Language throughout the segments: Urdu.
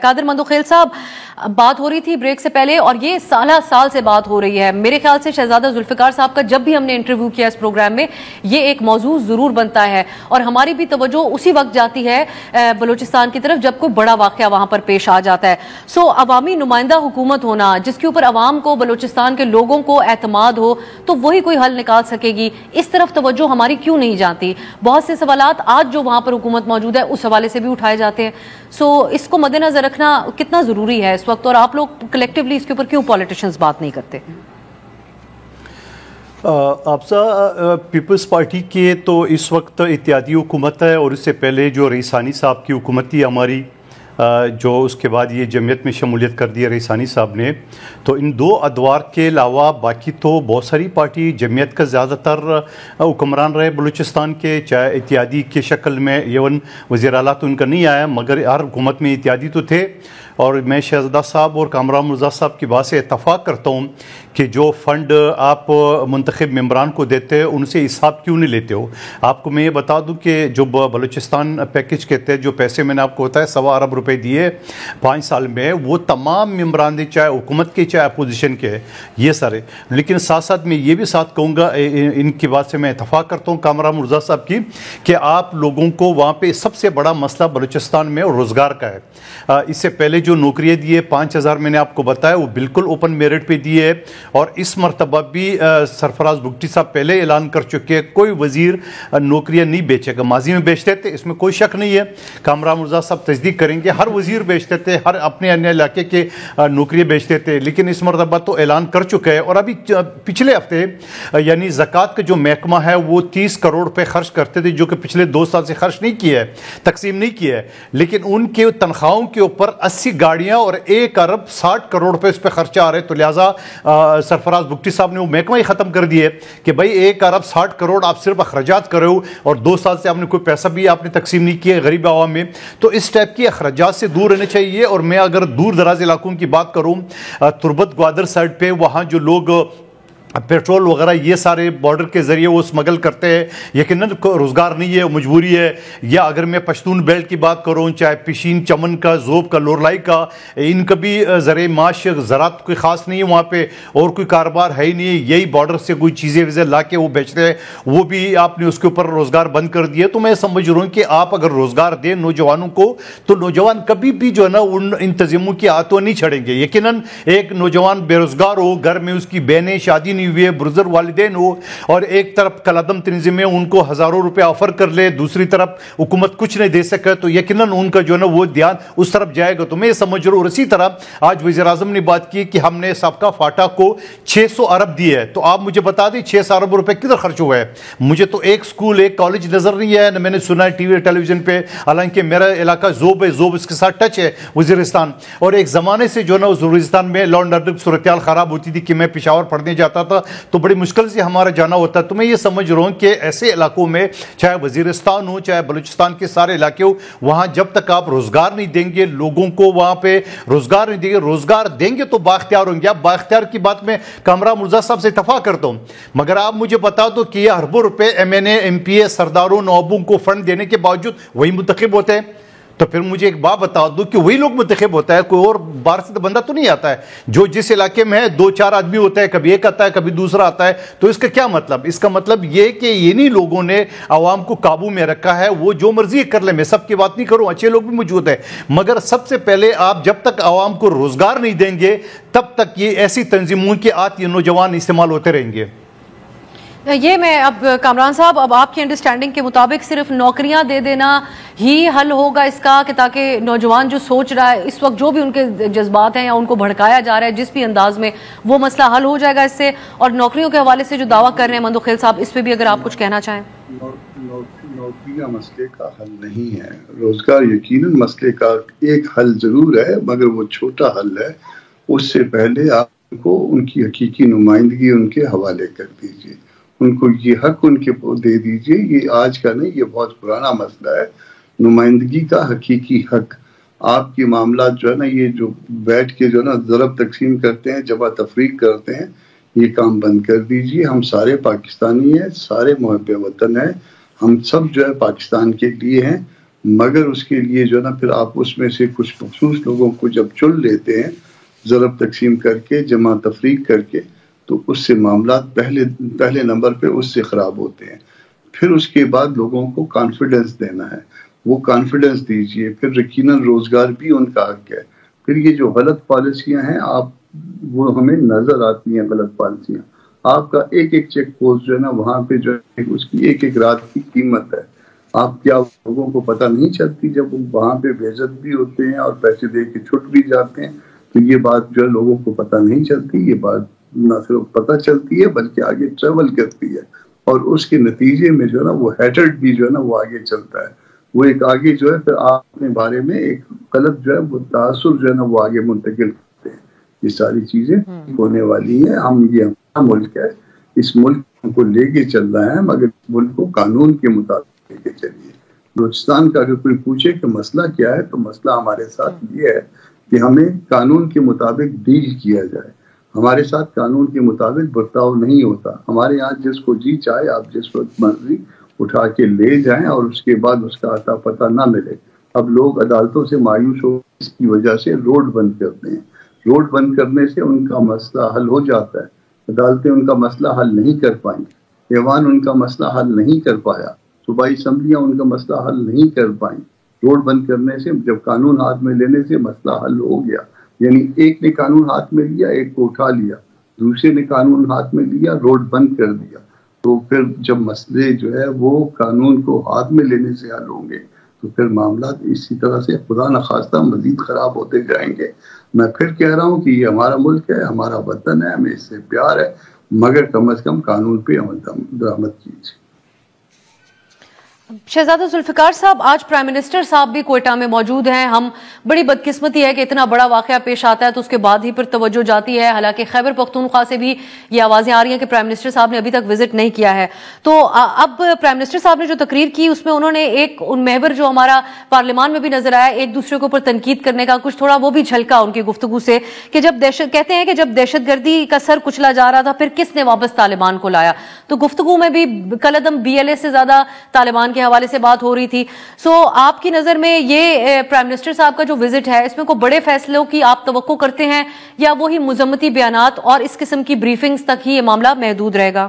قادر مندوخیل صاحب، بات ہو رہی تھی بریک سے پہلے اور یہ سال سے بات ہو رہی ہے. میرے خیال سے شہزادہ ذوالفقار صاحب کا جب بھی ہم نے انٹرویو کیا اس پروگرام میں یہ ایک موضوع ضرور بنتا ہے اور ہماری بھی توجہ اسی وقت جاتی ہے بلوچستان کی طرف جب کوئی بڑا واقعہ وہاں پر پیش آ جاتا ہے. عوامی نمائندہ حکومت ہونا جس کے اوپر عوام کو، بلوچستان کے لوگوں کو اعتماد ہو تو وہی کوئی حل نکال سکے گی. اس طرف توجہ ہماری کیوں نہیں جاتی؟ بہت سے سوالات آج جو وہاں پر حکومت موجود ہے اس حوالے سے بھی اٹھائے جاتے ہیں. اس کو مد نظر رکھنا کتنا ضروری ہے اس وقت، اور آپ لوگ کلیکٹیولی اس کے اوپر کیوں پولیٹیشنز بات نہیں کرتے؟ افزا، پیپلز پارٹی کے تو اس وقت اتحادی حکومت ہے اور اس سے پہلے جو رئیسانی صاحب کی حکومت تھی ہماری، جو اس کے بعد یہ جمعیت میں شمولیت کر دی رئیسانی صاحب نے، تو ان دو ادوار کے علاوہ باقی تو بہت ساری پارٹی جمعیت کا زیادہ تر حکمران رہے بلوچستان کے، چاہے اتحادی کی شکل میں. ایون وزیر اعلیٰ تو ان کا نہیں آیا مگر ہر حکومت میں اتحادی تو تھے. اور میں شہزادہ صاحب اور کامران مرزا صاحب کی بات سے اتفاق کرتا ہوں کہ جو فنڈ آپ منتخب ممبران کو دیتے ہیں ان سے حساب کیوں نہیں لیتے ہو. آپ کو میں یہ بتا دوں کہ جو بلوچستان پیکج کے تحت جو پیسے میں نے آپ کو ہوتا ہے 1.25 ارب روپے دیے 5 سال میں، وہ تمام ممبران دے، چاہے حکومت کے چاہے اپوزیشن کے، یہ سارے. لیکن ساتھ ساتھ میں یہ بھی ساتھ کہوں گا، ان کی بات سے میں اتفاق کرتا ہوں کامران مرزا صاحب کی، کہ آپ لوگوں کو وہاں پہ سب سے بڑا مسئلہ بلوچستان میں روزگار کا ہے. اس سے پہلے جو نوکریاں دیے 5000 میں نے آپ کو بتایا وہ بالکل اوپن میرٹ پہ دیے، اور اس مرتبہ بھی سرفراز بگٹی صاحب پہلے اعلان کر چکے کوئی وزیر نوکریاں نہیں بیچے گا. ماضی میں بیچتے تھے، اس میں کوئی شک نہیں ہے، کامران مرزا صاحب تصدیق کریں گے، ہر وزیر بیچتے تھے، ہر اپنے علاقے کے نوکریاں بیچتے تھے. لیکن اس مرتبہ تو اعلان کر چکے ہیں. اور ابھی پچھلے ہفتے یعنی زکوٰۃ کا جو محکمہ ہے وہ 30 کروڑ روپے خرچ کرتے تھے، جو کہ پچھلے 2 سال سے خرچ نہیں کیا ہے، تقسیم نہیں کیا ہے. لیکن ان کے تنخواہوں کے اوپر 80 گاڑیاں اور 1 ارب 60 کروڑ روپے اس پہ خرچہ آ رہے. تو لہٰذا سرفراز بگٹی صاحب نے وہ محکمہ ہی ختم کر دیے کہ بھائی 1 ارب 60 کروڑ آپ صرف اخراجات کر رہے ہو اور 2 سال سے آپ نے کوئی پیسہ بھی آپ نے تقسیم نہیں کیا غریب عوام میں. تو اس ٹائپ کی اخراجات سے دور رہنے چاہیے. اور میں اگر دور دراز علاقوں کی بات کروں، تربت گوادر سائڈ پہ، وہاں جو لوگ پیٹرول وغیرہ یہ سارے بارڈر کے ذریعے وہ اسمگل کرتے ہیں، یقیناً روزگار نہیں ہے، مجبوری ہے. یا اگر میں پشتون بیلٹ کی بات کروں، چاہے پشین، چمن کا، زوب کا، لورلائی کا، ان کا بھی ذریعہ معاش زراعت کوئی خاص نہیں ہے وہاں پہ، اور کوئی کاروبار ہے ہی نہیں ہے. یہی بارڈر سے کوئی چیزیں ویزیں لا کے وہ بیچتے ہیں، وہ بھی آپ نے اس کے اوپر روزگار بند کر دیے. تو میں سمجھ رہا ہوں کہ آپ اگر روزگار دیں نوجوانوں کو تو نوجوان کبھی بھی جو ہے نا ان انتظاموں کی آتوں نہیں چھڑیں گے. یقیناً ایک نوجوان بے روزگار ہو، گھر میں اس کی بہنیں شادی نہیں ہوئے، بزرگ والدین ہو، اور ایک طرف کلعدم تنظیمیں ان کو ہزاروں روپے آفر کر لے، دوسری طرف حکومت کچھ نہیں دے سکے، تو یقیناً ان کا جو ہے نا وہ دھیان اس طرف جائے گا. تو میں یہ سمجھ رہا ہوں. اور اسی طرح آج وزیر اعظم نے بات کی کہ ہم نے سابقہ فاٹا کو 600 ارب دیے ہے. تو آپ مجھے بتا دیں 600 ارب روپے کدھر خرچ ہوا ہے؟ مجھے تو ایک سکول، ایک کالج نظر نہیں ہے، نہ میں نے سنا ہے ٹی وی ٹیلی ویژن پہ. حالانکہ میرا علاقہ زوب ہے، زوب اس کے ساتھ ٹچ ہے وزیرستان، اور ایک زمانے سے جو ہے نا وزیرستان میں لا اینڈ آرڈر کی صورتحال خراب ہوتی تھی کہ میں پشاور پڑھنے جاتا تھا تو بڑی مشکل سے ہمارا جانا ہوتا ہے. تو میں یہ سمجھ رہا ہوں کہ ایسے علاقوں میں، چاہے وزیرستان ہو چاہے بلوچستان کے سارے علاقے ہو، وہاں جب تک آپ روزگار نہیں دیں گے لوگوں کو، وہاں پہ روزگار نہیں دیں گے، روزگار دیں گے تو بااختیار ہوں گے. آپ بااختیار کی بات میں کامران مرزا صاحب سے اتفاق کرتا ہوں، مگر آپ مجھے بتا دو کہ یہ اربوں روپے ایم این اے، ایم پی اے، سرداروں، نوابوں کو فنڈ دینے کے باوجود وہی منتخب ہوتے ہیں. تو پھر مجھے ایک بات بتا دو کہ وہی لوگ منتخب ہوتا ہے، کوئی اور باہر سے بندہ تو نہیں آتا ہے. جو جس علاقے میں ہے 2-4 آدمی ہوتا ہے، کبھی ایک آتا ہے کبھی دوسرا آتا ہے. تو اس کا کیا مطلب؟ اس کا مطلب یہ کہ انہی لوگوں نے عوام کو قابو میں رکھا ہے. وہ جو مرضی کر لیں، میں سب کی بات نہیں کروں، اچھے لوگ بھی موجود ہیں، مگر سب سے پہلے آپ جب تک عوام کو روزگار نہیں دیں گے تب تک یہ ایسی تنظیموں کے یہ نوجوان استعمال ہوتے رہیں گے. یہ میں اب کامران صاحب، اب آپ کی انڈرسٹینڈنگ کے مطابق صرف نوکریاں دے دینا ہی حل ہوگا اس کا، کہ تاکہ نوجوان جو سوچ رہا ہے اس وقت، جو بھی ان کے جذبات ہیں یا ان کو بھڑکایا جا رہا ہے جس بھی انداز میں، وہ مسئلہ حل ہو جائے گا اس سے؟ اور نوکریوں کے حوالے سے جو دعویٰ کر رہے ہیں مندوخیل صاحب، اس پہ بھی اگر آپ کچھ کہنا چاہیں. نوکریاں مسئلے کا حل نہیں ہے. روزگار یقیناً مسئلے کا ایک حل ضرور ہے، مگر وہ چھوٹا حل ہے. اس سے پہلے آپ کو ان کی حقیقی نمائندگی ان کے حوالے کر دیجیے، ان کو یہ حق ان کے دے دیجیے. یہ آج کا نہیں، یہ بہت پرانا مسئلہ ہے، نمائندگی کا حقیقی حق. آپ کے معاملات جو ہے نا، یہ جو بیٹھ کے جو ہے نا ضرب تقسیم کرتے ہیں، جبہ تفریق کرتے ہیں، یہ کام بند کر دیجیے. ہم سارے پاکستانی ہیں، سارے محب وطن ہیں، ہم سب جو ہے پاکستان کے لیے ہیں. مگر اس کے لیے جو ہے نا پھر آپ اس میں سے کچھ مخصوص لوگوں کو جب چن لیتے ہیں ضرب تقسیم کر کے جمع تفریق کر کے تو اس سے معاملات پہلے نمبر پہ اس سے خراب ہوتے ہیں. پھر اس کے بعد لوگوں کو کانفیڈنس دینا ہے, وہ کانفیڈنس دیجئے. پھر یقیناً روزگار بھی ان کا حق ہے. پھر یہ جو غلط پالیسیاں ہیں آپ وہ ہمیں نظر آتی ہیں غلط پالیسیاں. آپ کا ایک ایک چیک پوسٹ جو ہے نا وہاں پہ جو ہے اس کی ایک ایک رات کی قیمت ہے. آپ کیا لوگوں کو پتہ نہیں چلتی جب وہ وہاں پہ بےعزت بھی ہوتے ہیں اور پیسے دے کے چھٹ بھی جاتے ہیں تو یہ بات جو ہے لوگوں کو پتہ نہیں چلتی. یہ بات نہ صرف پتہ چلتی ہے بلکہ آگے ٹریول کرتی ہے اور اس کے نتیجے میں جو ہے نا وہ ہیٹرڈ بھی جو ہے نا وہ آگے چلتا ہے. وہ ایک آگے جو ہے پھر آپ اپنے بارے میں ایک غلط جو ہے وہ تاثر جو ہے نا وہ آگے منتقل کرتے ہیں. یہ ساری چیزیں ہونے والی ہیں. یہ ہمارا ملک ہے, اس ملک کو لے کے چل رہا ہے مگر اس ملک کو قانون کے مطابق لے کے چلیے. بلوچستان کا اگر کوئی پوچھے کہ مسئلہ کیا ہے تو مسئلہ ہمارے ساتھ یہ ہے کہ ہمیں قانون کے مطابق ڈیل کیا جائے. ہمارے ساتھ قانون کے مطابق برتاؤ نہیں ہوتا. ہمارے یہاں جس کو جی چاہے آپ جس وقت مرضی اٹھا کے لے جائیں اور اس کے بعد اس کا اتا پتہ نہ ملے. اب لوگ عدالتوں سے مایوس ہو اس کی وجہ سے روڈ بند کرتے ہیں. روڈ بند کرنے سے ان کا مسئلہ حل ہو جاتا ہے. عدالتیں ان کا مسئلہ حل نہیں کر پائیں, ایوان ان کا مسئلہ حل نہیں کر پایا, صوبائی اسمبلیاں ان کا مسئلہ حل نہیں کر پائیں. روڈ بند کرنے سے جب قانون ہاتھ میں لینے سے مسئلہ حل ہو گیا. یعنی ایک نے قانون ہاتھ میں لیا, ایک کو اٹھا لیا, دوسرے نے قانون ہاتھ میں لیا, روڈ بند کر دیا. تو پھر جب مسئلے جو ہے وہ قانون کو ہاتھ میں لینے سے حل ہوں گے تو پھر معاملات اسی طرح سے خدا نخواستہ مزید خراب ہوتے جائیں گے. میں پھر کہہ رہا ہوں کہ یہ ہمارا ملک ہے, ہمارا وطن ہے, ہمیں اس سے پیار ہے, مگر کم از کم قانون پہ عمل درآمد کیجیے. شہزادہ ذوالفقار صاحب, آج پرائم منسٹر صاحب بھی کوئٹہ میں موجود ہیں. ہم بڑی بدقسمتی ہے کہ اتنا بڑا واقعہ پیش آتا ہے تو اس کے بعد ہی پھر توجہ جاتی ہے. حالانکہ خیبر پختونخوا سے بھی یہ آوازیں آ رہی ہیں کہ پرائم منسٹر صاحب نے ابھی تک وزٹ نہیں کیا ہے. تو اب پرائم منسٹر صاحب نے جو تقریر کی اس میں انہوں نے ایک ان محور جو ہمارا پارلیمان میں بھی نظر آیا, ایک دوسرے کے اوپر تنقید کرنے کا کچھ تھوڑا وہ بھی جھلکا ان کی گفتگو سے کہ جب کہتے ہیں کہ جب دہشت گردی کا سر کچلا جا رہا تھا پھر کس نے واپس طالبان کو لایا. تو گفتگو میں بھی کلعدم BLA سے زیادہ طالبان کے حوالے سے بات ہو رہی تھی. سو آپ کی نظر میں یہ پرائم منسٹر صاحب کا جو وزٹ ہے اس میں کوئی بڑے فیصلوں کی آپ توقع کرتے ہیں یا وہی مذمتی بیانات اور اس قسم کی بریفنگز تک ہی یہ معاملہ محدود رہے گا؟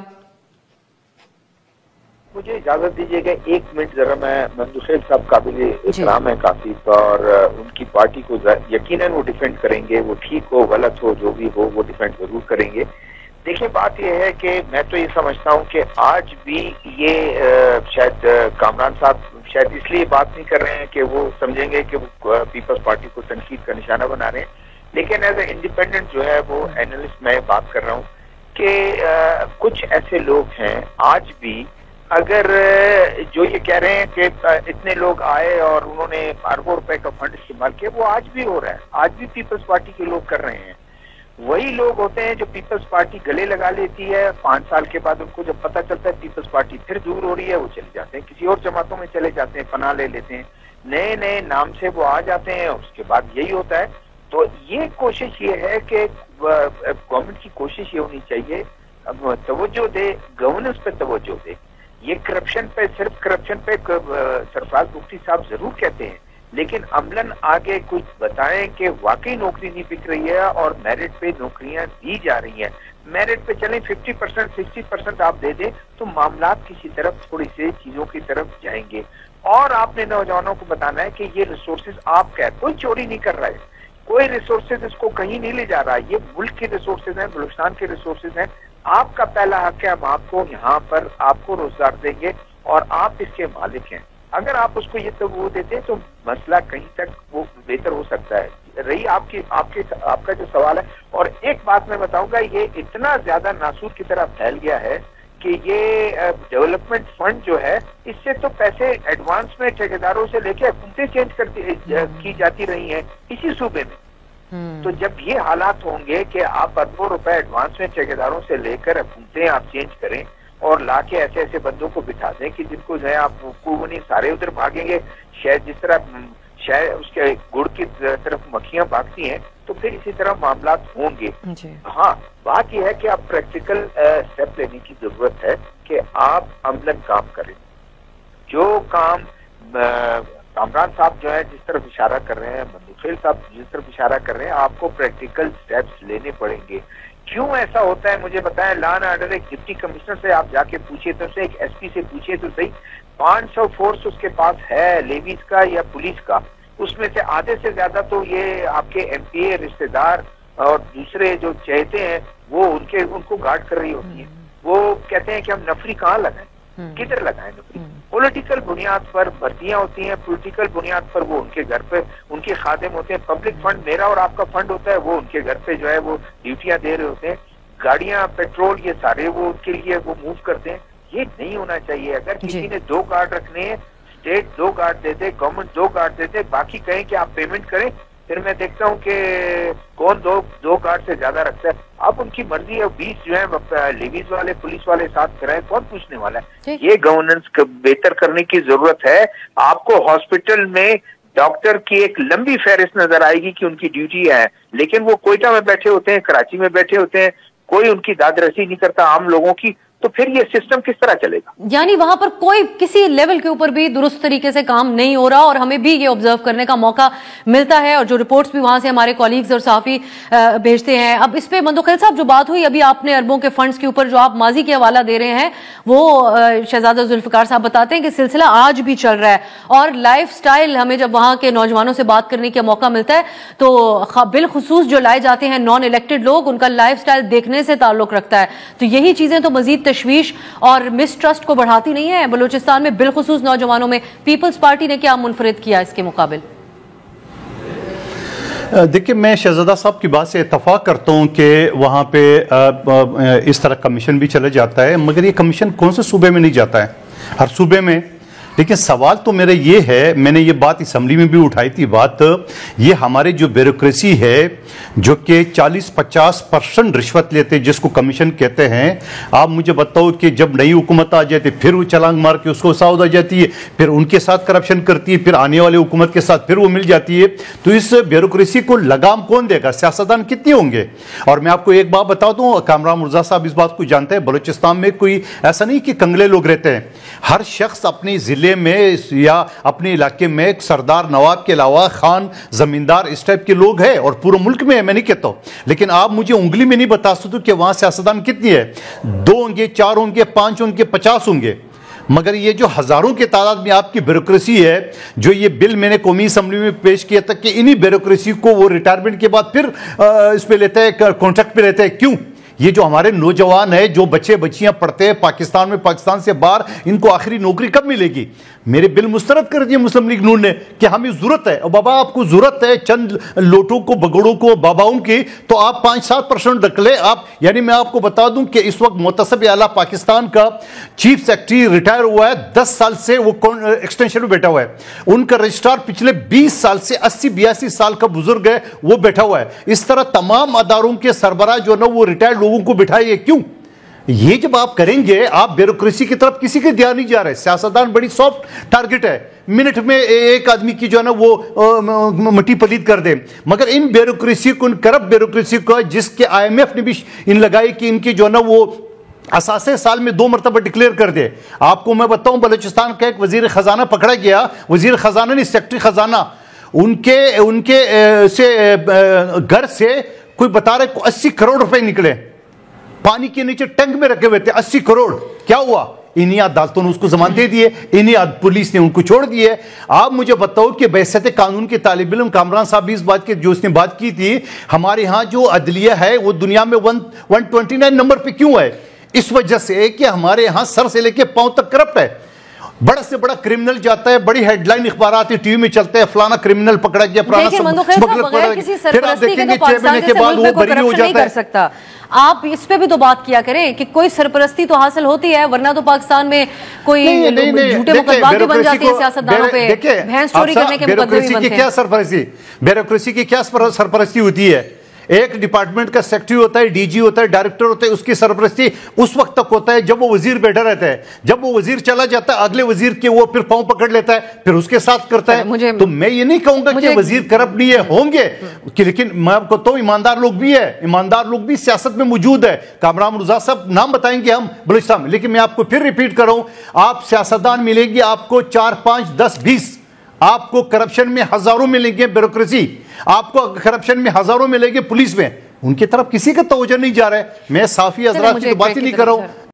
مجھے اجازت دیجیے گا 1 منٹ ذرا. میں ممدوخیل صاحب قابل احترام ہے کافی اور ان کی پارٹی کو یقیناً وہ ڈیفینڈ کریں گے, وہ ٹھیک ہو غلط ہو جو بھی ہو وہ ڈیفینڈ ضرور کریں گے. دیکھیں بات یہ ہے کہ میں تو یہ سمجھتا ہوں کہ آج بھی یہ شاید کامران صاحب شاید اس لیے بات نہیں کر رہے ہیں کہ وہ سمجھیں گے کہ وہ پیپلز پارٹی کو تنقید کا نشانہ بنا رہے ہیں, لیکن ایز اے انڈیپینڈنٹ جو ہے وہ اینالسٹ میں بات کر رہا ہوں کہ کچھ ایسے لوگ ہیں آج بھی اگر جو یہ کہہ رہے ہیں کہ اتنے لوگ آئے اور انہوں نے اربوں روپے کا فنڈ استعمال کیا, وہ آج بھی ہو رہا ہے. آج بھی پیپلز پارٹی کے لوگ کر رہے ہیں. وہی لوگ ہوتے ہیں جو پیپلز پارٹی گلے لگا لیتی ہے, 5 سال کے بعد ان کو جب پتہ چلتا ہے پیپلز پارٹی پھر دور ہو رہی ہے وہ چلے جاتے ہیں, کسی اور جماعتوں میں چلے جاتے ہیں, پناہ لے لیتے ہیں, نئے نئے نام سے وہ آ جاتے ہیں. اس کے بعد یہی ہوتا ہے. تو یہ کوشش یہ ہے کہ گورنمنٹ کی کوشش یہ ہونی چاہیے توجہ دے, گورننس پہ توجہ دے. یہ کرپشن پہ صرف کرپشن پہ سرفراز مفتی صاحب ضرور کہتے ہیں, لیکن عملاً آگے کچھ بتائیں کہ واقعی نوکری نہیں بک رہی ہے اور میرٹ پہ نوکریاں دی جا رہی ہیں. میرٹ پہ چلیں 50% 60% آپ دے دیں تو معاملات کسی طرف تھوڑی سی چیزوں کی طرف جائیں گے. اور آپ نے نوجوانوں کو بتانا ہے کہ یہ ریسورسز آپ کا ہے, کوئی چوری نہیں کر رہا ہے, کوئی ریسورسز اس کو کہیں نہیں لے جا رہا. یہ ملک کے ریسورسز ہیں, بلوچستان کے ریسورسز ہیں. آپ کا پہلا حق ہے, ہم آپ کو یہاں پر آپ کو روزگار دیں گے اور آپ اس کے مالک ہیں. اگر آپ اس کو یہ تو وہ دیتے تو مسئلہ کہیں تک وہ بہتر ہو سکتا ہے. رہی آپ کا جو سوال ہے, اور ایک بات میں بتاؤں گا, یہ اتنا زیادہ ناسور کی طرح پھیل گیا ہے کہ یہ ڈیولپمنٹ فنڈ جو ہے اس سے تو پیسے ایڈوانس میں ٹھیکیداروں سے لے کے حکومتیں چینج کی جاتی رہی ہیں اسی صوبے میں. تو جب یہ حالات ہوں گے کہ آپ اربوں روپے ایڈوانس میں ٹھیکیداروں سے لے کر حکومتیں آپ چینج کریں اور لا کے ایسے ایسے بندوں کو بٹھا دیں کہ جن کو جو ہے آپ کو نہیں سارے ادھر بھاگیں گے, شاید جس طرح شاید اس کے گڑ کی طرف مکھیاں بھاگتی ہیں, تو پھر اسی طرح معاملات ہوں گے. ہاں بات یہ ہے کہ آپ پریکٹیکل اسٹیپ لینے کی ضرورت ہے کہ آپ عملاً کام کریں. جو کام کامران صاحب جو ہے جس طرف اشارہ کر رہے ہیں، مندوخیل صاحب جس طرف اشارہ کر رہے ہیں، آپ کو پریکٹیکل سٹیپس لینے پڑیں گے. کیوں ایسا ہوتا ہے مجھے بتائیں. لا اینڈ آرڈر ایک ڈپٹی کمشنر سے آپ جا کے پوچھیے تو اسے، ایک ایس پی سے پوچھیے تو صحیح، 500 فورس اس کے پاس ہے لیویز کا یا پولیس کا، اس میں سے آدھے سے زیادہ تو یہ آپ کے ایم پی اے رشتے دار اور دوسرے جو چہتے ہیں وہ ان کو گارڈ کر رہی ہوتی ہیں. وہ کہتے ہیں کہ ہم نفری کہاں لگائیں، کدھر لگائیں نفری. پولیٹیکل بنیاد پر بھرتیاں ہوتی ہیں، پولیٹیکل بنیاد پر وہ ان کے گھر پہ ان کے خادم ہوتے ہیں. پبلک فنڈ میرا اور آپ کا فنڈ ہوتا ہے، وہ ان کے گھر پہ جو ہے وہ ڈیوٹیاں دے رہے ہوتے ہیں. گاڑیاں، پیٹرول، یہ سارے وہ ان کے لیے وہ موو کرتے ہیں. یہ نہیں ہونا چاہیے. اگر کسی نے 2 گارڈ رکھنے ہیں، اسٹیٹ 2 گارڈ دے دے، گورنمنٹ 2 گارڈ دے دے، باقی کہیں کہ آپ پیمنٹ کریں. پھر میں دیکھتا ہوں کہ کون 2 گارڈ سے زیادہ رکھتا ہے. اب ان کی مرضی ہے. 20 جو ہے لیویز والے پولیس والے ساتھ کرائیں، کون پوچھنے والا ہے. یہ گورننس بہتر کرنے کی ضرورت ہے. آپ کو ہاسپٹل میں ڈاکٹر کی ایک لمبی فہرست نظر آئے گی کہ ان کی ڈیوٹی ہے، لیکن وہ کوئٹہ میں بیٹھے ہوتے ہیں، کراچی میں بیٹھے ہوتے ہیں، کوئی ان کی داد رسی نہیں کرتا عام لوگوں کی. تو پھر یہ سسٹم کس طرح چلے گا؟ یعنی وہاں پر کوئی کسی لیول کے اوپر بھی درست طریقے سے کام نہیں ہو رہا، اور ہمیں بھی یہ آبزرو کرنے کا موقع ملتا ہے، اور جو رپورٹس بھی وہاں سے ہمارے کولیگز اور صحافی بھیجتے ہیں. اب اس پہ مندوخیل صاحب جو بات ہوئی ابھی آپ نے اربوں کے فنڈز کے اوپر جو آپ ماضی کے حوالہ دے رہے ہیں، وہ شہزادہ ذوالفقار صاحب بتاتے ہیں کہ سلسلہ آج بھی چل رہا ہے. اور لائف سٹائل ہمیں جب وہاں کے نوجوانوں سے بات کرنے کا موقع ملتا ہے تو بالخصوص جو لائے جاتے ہیں نان الیکٹڈ لوگ، ان کا لائف سٹائل دیکھنے سے تعلق رکھتا ہے. تو یہی چیزیں تو مزید تشویش اور مسٹرسٹ کو بڑھاتی نہیں ہے بلوچستان میں، بالخصوص نوجوانوں میں. پیپلز پارٹی نے کیا منفرد کیا اس کے مقابل؟ دیکھیں، میں شہزادہ صاحب کی بات سے اتفاق کرتا ہوں کہ وہاں پہ اس طرح کمیشن بھی چلا جاتا ہے، مگر یہ کمیشن کون سے صوبے میں نہیں جاتا ہے؟ ہر صوبے میں. لیکن سوال تو میرا یہ ہے، میں نے یہ بات اسمبلی میں بھی اٹھائی تھی بات، یہ ہمارے جو بیوروکریسی ہے جو کہ 40-50% رشوت لیتے جس کو کمیشن کہتے ہیں. آپ مجھے بتاؤ کہ جب نئی حکومت آ جاتی پھر وہ چلانگ مار کے اس کو ساؤد آ جاتی ہے، پھر ان کے ساتھ کرپشن کرتی ہے، پھر آنے والے حکومت کے ساتھ پھر وہ مل جاتی ہے. تو اس بیوروکریسی کو لگام کون دے گا؟ سیاستدان کتنے ہوں گے؟ اور میں آپ کو ایک بات بتا دوں، کامران مرزا صاحب اس بات کو جانتے ہیں، بلوچستان میں کوئی ایسا نہیں کہ کنگلے لوگ رہتے ہیں. ہر شخص اپنی ضلع میں یا اپنے علاقے میں سردار نواب کے علاوہ خان زمیندار اس ٹائپ کے لوگ ہیں، اور پورے ملک میں ہے، میں نہیں کہتا ہوں. لیکن آپ مجھے انگلی میں نہیں بتا سکتے کہ وہاں سیاستدان کتنی ہے. 2 ہوں گے، 4 ہوں گے، 5 ہوں گے، 50 ہوں گے. مگر یہ جو ہزاروں کے تعداد میں آپ کی بیوروکریسی ہے، جو یہ بل میں نے قومی اسمبلی میں پیش کیا تھا کہ انہی بیوروکریسی کو وہ ریٹائرمنٹ کے بعد پھر اس پہ لیتے ہیں، کانٹریکٹ پہ لیتے ہیں. کیوں؟ یہ جو ہمارے نوجوان ہیں، جو بچے بچیاں پڑھتے ہیں پاکستان میں، پاکستان سے باہر، ان کو آخری نوکری کب ملے گی؟ میرے بل مسترد کر دیے مسلم لیگ نون نے کہ ہمیں ضرورت ہے. اور بابا آپ کو ضرورت ہے چند لوٹوں کو، بگڑوں کو، باباؤں کی، تو آپ 5-7% رکھ لیں آپ. یعنی میں آپ کو بتا دوں کہ اس وقت محتسب اعلیٰ پاکستان کا چیف سیکرٹری ریٹائر ہوا ہے، 10 سال سے وہ ایکسٹینشن میں بیٹھا ہوا ہے. ان کا رجسٹرار پچھلے 20 سال سے 80-82 سال کا بزرگ ہے، وہ بیٹھا ہوا ہے. اس طرح تمام اداروں کے سربراہ جو نا وہ ریٹائرڈ لوگوں کو بٹھائیے. کیوں؟ یہ جب آپ کریں گے، آپ بیوروکریسی کی طرف کسی کے دھیان نہیں جا رہے. سیاستدان بڑی سافٹ ٹارگٹ ہے، منٹ میں ایک آدمی کی جو ہے نا وہ مٹی پلید کر دے. مگر ان بیوروکریسی کو، ان کرپٹ بیوروکریسی کو، جس کے IMF نے بھی ان لگائی کہ ان کی جو ہے نا وہ اساسے سال میں 2 مرتبہ ڈکلیئر کر دے. آپ کو میں بتاؤں، بلوچستان کا ایک وزیر خزانہ پکڑا گیا، وزیر خزانہ نہیں، سیکرٹری خزانہ، ان کے گھر سے کوئی بتا رہے 80 کروڑ روپے نکلے، پانی کے نیچے ٹینک میں رکھے ہوئے تھے. 80 کروڑ. کیا ہوا؟ انہی عدالتوں نے اس کو ضمانت دے دیے، انہی پولیس نے ان کو چھوڑ دیے. آپ مجھے بتاؤ کہ بحثیت قانون کے طالب علم کامران صاحب بھی اس بات کے جو اس نے بات کی تھی، ہمارے ہاں جو عدلیہ ہے وہ دنیا میں 129 نمبر پہ کیوں ہے؟ اس وجہ سے کہ ہمارے ہاں سر سے لے کے پاؤں تک کرپٹ ہے. بڑا سے بڑا کرمنل جاتا ہے، بڑی ہیڈ لائن اخبارات ٹی وی میں چلتے ہیں، فلانا کرمنل پکڑا گیا، پرانا سمگلر پکڑا گیا. پھر آپ دیکھیں گے 6 مہینے کے بعد وہ بری ہو جاتا ہے. آپ اس پہ بھی تو بات کیا کریں کہ کوئی سرپرستی تو حاصل ہوتی ہے، ورنہ تو پاکستان میں کوئی جھوٹے مقدمات بھی بن جاتے ہیں سیاستدانوں پہ، بھینس چوری کرنے کے مقدمے بھی بنتے ہیں. بیوروکریسی کی کیا سرپرستی ہوتی ہے؟ ایک ڈپارٹمنٹ کا سیکرٹری ہوتا ہے، DG ہوتا ہے، ڈائریکٹر ہوتا ہے، اس کی سرپرستی اس وقت تک ہوتا ہے جب وہ وزیر بیٹھا رہتا ہے. جب وہ وزیر چلا جاتا ہے، اگلے وزیر کے وہ پھر پاؤں پکڑ لیتا ہے، پھر اس کے ساتھ کرتا ہے. تو میں یہ نہیں کہوں گا کہ وزیر کرپٹ نہیں ہے، ہوں گے، لیکن میں آپ کو تو ایماندار لوگ بھی ہے، ایماندار لوگ بھی سیاست میں موجود ہے. کامران مرزا صاحب نام بتائیں گے ہم بلوچستان میں، لیکن میں آپ کو پھر ریپیٹ کر رہا ہوں، آپ سیاستدان ملیں گے آپ کو 4, 5, 10, 20 آپ کو کرپشن میں ہزاروں ملیں گے بیوروکریسی، آپ کو کرپشن میں ہزاروں ملیں گے پولیس میں، ان کی طرف کسی کا توجہ نہیں جا رہا ہے. میں صحافی حضرات کی تو بات ہی نہیں کر رہا ہوں.